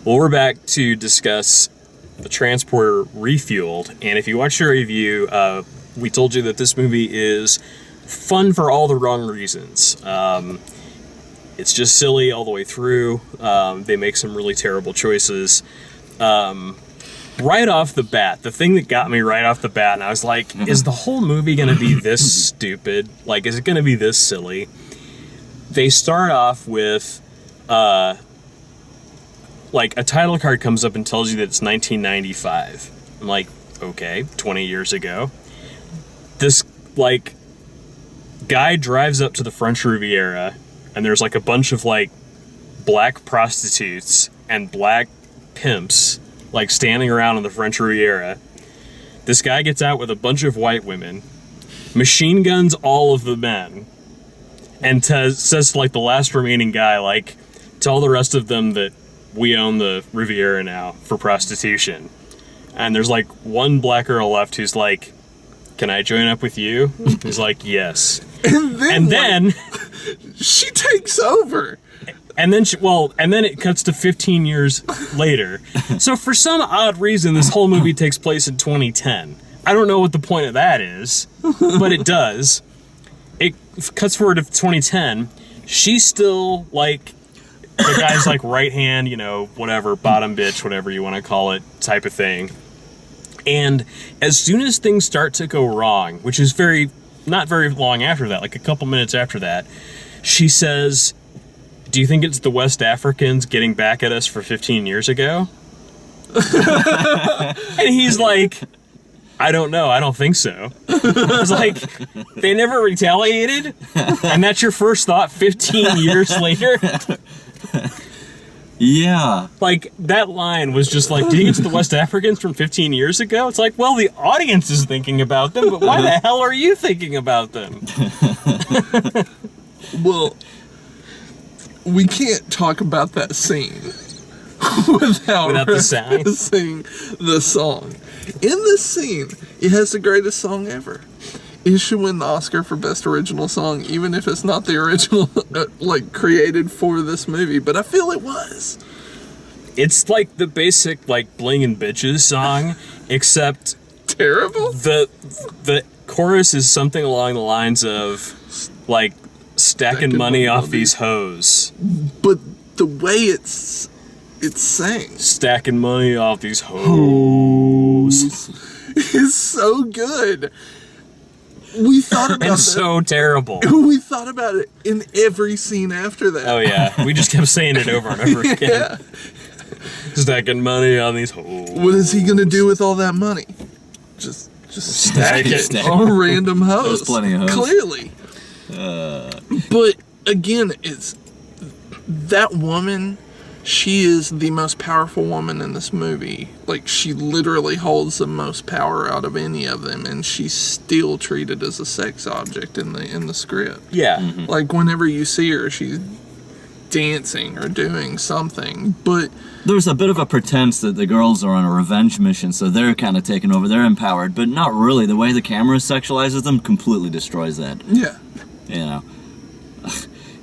Well, we're back to discuss the Transporter Refueled, and if you watched our review, we told you that this movie is fun for all the wrong reasons. It's just silly all the way through. They make some really terrible choices. Right off the bat, the thing that got me right off the bat, and I was like, is the whole movie going to be this stupid? Like, is it going to be this silly? They start off with, like, a title card comes up and tells you that it's 1995. I'm like, okay, 20 years ago. This, like, guy drives up to the French Riviera, and there's, like, a bunch of, like, black prostitutes and black pimps, like, standing around on the French Riviera. This guy gets out with a bunch of white women, machine guns all of the men, and says to, like, the last remaining guy, like, tell the rest of them that we own the Riviera now for prostitution. And there's, like, one black girl left who's like, can I join up with you? He's like, yes. And then she takes over. And then it cuts to 15 years later. So for some odd reason, this whole movie takes place in 2010. I don't know what the point of that is, but it does. It cuts forward to 2010. She's still, like, the guy's, like, right hand, you know, whatever, bottom bitch, whatever you want to call it, type of thing. And as soon as things start to go wrong, which is not very long after that, like a couple minutes after that, she says, do you think it's the West Africans getting back at us for 15 years ago? And he's like, I don't know. I don't think so. I was like, they never retaliated? And that's your first thought 15 years later? Yeah. Like, that line was just like, do you think it's the West Africans from 15 years ago? It's like, well, the audience is thinking about them, but why the hell are you thinking about them? Well, we can't talk about that scene without referencing the song. In this scene, it has the greatest song ever. It should win the Oscar for Best Original Song, even if it's not the original, like, created for this movie. But I feel it was. It's like the basic, like, Bling and Bitches song, except terrible. The chorus is something along the lines of, like, stacking money off these hoes. But the way it's sang, stacking money off these hoes, is so good. We thought about and so terrible. We thought about it in every scene after that. Oh yeah, we just kept saying it over and over again. Yeah. Stacking money on these hoes. What is he gonna do with all that money? Just stack it on random hoes. There's plenty of hoes. Clearly. But again, it's that woman. She is the most powerful woman in this movie. Like, she literally holds the most power out of any of them, and she's still treated as a sex object in the script. Yeah. Mm-hmm. Like, whenever you see her, she's dancing or doing something. But there's a bit of a pretense that the girls are on a revenge mission, so they're kind of taking over. They're empowered, but not really. The way the camera sexualizes them completely destroys that. yeah. You know.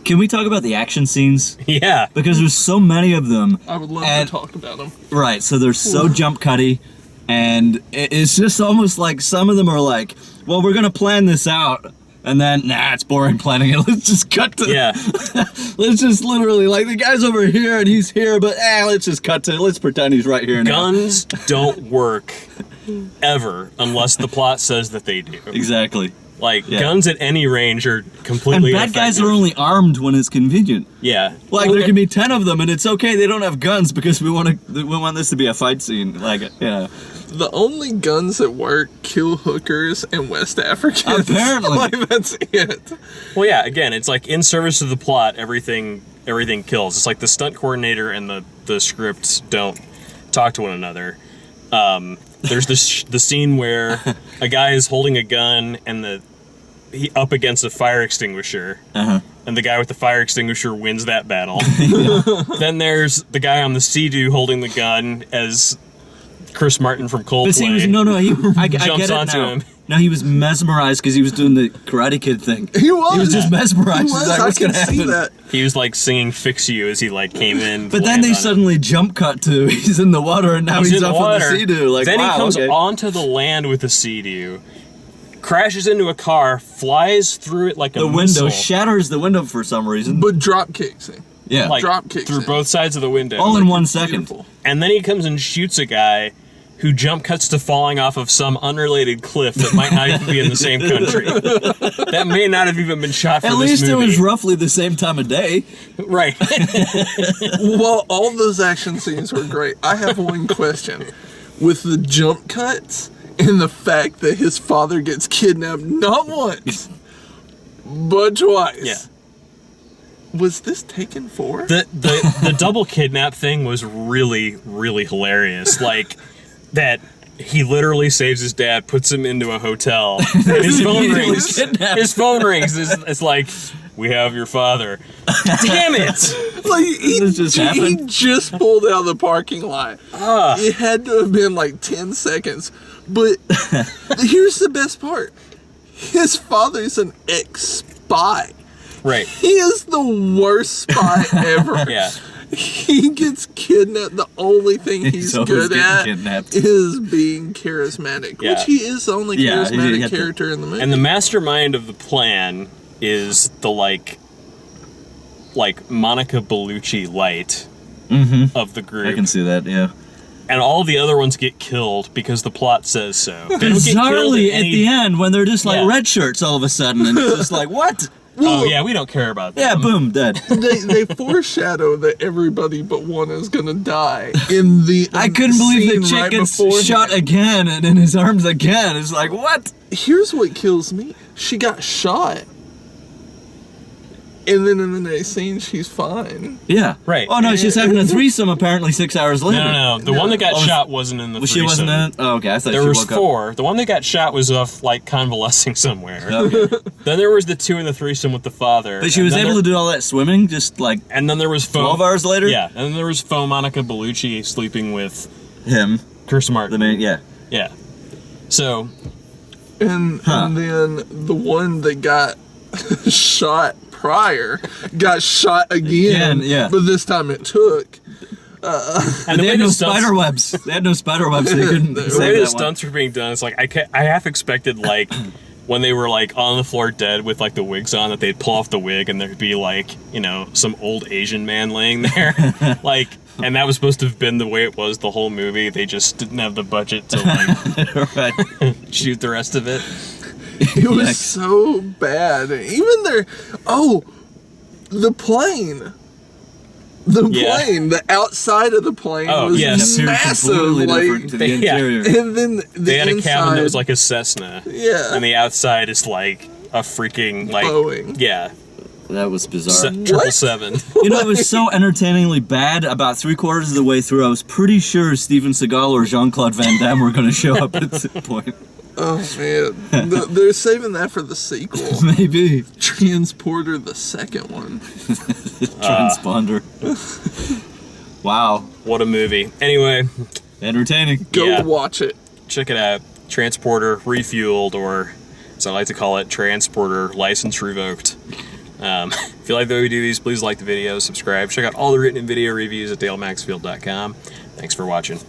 Can we talk about the action scenes? Yeah. Because there's so many of them. I would love to talk about them. Right, so they're so jump cutty, and it's just almost like some of them are like, well, we're going to plan this out, and then, nah, it's boring planning it. Let's just cut to... Yeah. Let's just literally, like, the guy's over here, and he's here, but, let's just cut to... Let's pretend he's right here now. Guns don't work ever unless the plot says that they do. Exactly. Like, guns at any range are completely And bad guys are only armed when it's convenient. Yeah. Like, there can be 10 of them, and it's okay they don't have guns because we want this to be a fight scene. Like, yeah. The only guns that work kill hookers and West Africans. Apparently. Like, that's it. Well, yeah, again, it's like in service of the plot, everything kills. It's like the stunt coordinator and the script don't talk to one another. There's the scene where a guy is holding a gun and he up against a fire extinguisher, and the guy with the fire extinguisher wins that battle. Then there's the guy on the Sea-Doo holding the gun as Chris Martin from Coldplay. But see, I jumps get it onto now. him, No, he was mesmerized because he was doing the Karate Kid thing. He was. He was just mesmerized. He was. He's like, what's I gonna can see happen? that. He was like singing "Fix You" as he like came in. But then they suddenly jump cut to he's in the water and now he's in the up on the water. sea-doo. Like, then wow, he comes okay. onto the land with the sea-doo, crashes into a car, flies through it like a The window missile, shatters the window for some reason. But drop kicks him. Yeah, like drop kicks through him. both sides of the window. all in 1 second. Beautiful. And then he comes and shoots a guy who jump cuts to falling off of some unrelated cliff that might not even be in the same country. That may not have even been shot for At this least movie. it was roughly the same time of day. Right. Well, all those action scenes were great. I have one question. With the jump cuts and the fact that his father gets kidnapped not once, but twice. Yeah. Was this taken for? The double kidnap thing was really, really hilarious. Like, that he literally saves his dad, puts him into a hotel, and his phone Immediately rings. kidnapped. His phone rings. It's like, we have your father. Damn it! Like This just he happened? just pulled out of the parking lot. It had to have been like 10 seconds. But here's the best part. His father's an ex-spy. Right. He is the worst spy ever. Yeah. He gets kidnapped. The only thing he's always good getting at kidnapped. is being charismatic, Yeah. which he is the only Yeah, he charismatic had to- character in the movie. And the mastermind of the plan is the like Monica Bellucci light of the group. I can see that, yeah. And all the other ones get killed because the plot says so. They don't get killed Bizarrely, in at any- the end, when they're just like Yeah. red shirts all of a sudden, and it's just like, what? Oh yeah, we don't care about that. Yeah, boom, dead. they foreshadow that everybody but one is gonna die in the. I couldn't believe scene the chick right gets beforehand. shot again and in his arms again. It's like, what? Here's what kills me: she got shot, and then in the next scene, she's fine. Yeah. Right. Oh, no, she's having a threesome apparently 6 hours later. No. The one that got shot wasn't in the Well, she threesome. wasn't in it? Oh, okay. I thought There she was woke 4. The one that got shot was off like convalescing somewhere. up. Okay. Then there was the 2 in the threesome with the father. But she was able to do all that swimming just like And then there was 12 hours later? Yeah, and then there was Monica Bellucci sleeping with Him. Kirsten Martin. The main, yeah. Yeah. So And then the one that got shot prior got shot again. Yeah. But this time it took. and They had no the stunts- spider webs. They had no spider webs. So they couldn't The The way save the that one. stunts were being done, it's like I half expected like when they were like on the floor dead with like the wigs on that they'd pull off the wig and there'd be like, you know, some old Asian man laying there. Like, and that was supposed to have been the way it was the whole movie. They just didn't have the budget to like Right. shoot the rest of it. It was Yikes. so bad. Even their. Oh, the plane. Yeah. The outside of the plane Oh, was yes. Appeared massive. completely Like, different to the Yeah. interior. and then the They had inside, a cabin that was like a Cessna. Yeah. And the outside is like a freaking like Boeing. Yeah. That was bizarre. 777. You know, it was so entertainingly bad. About 3/4 of the way through, I was pretty sure Steven Seagal or Jean-Claude Van Damme were going to show up at some point. Oh man, they're saving that for the sequel. Maybe. Transporter, the second one. Transponder. Wow. What a movie. Anyway, Entertaining. Go Yeah. watch it. check it out. Transporter Refueled, or as I like to call it, Transporter License Revoked. If you like the way we do these, please like the video, subscribe. Check out all the written and video reviews at dalemaxfield.com. Thanks for watching.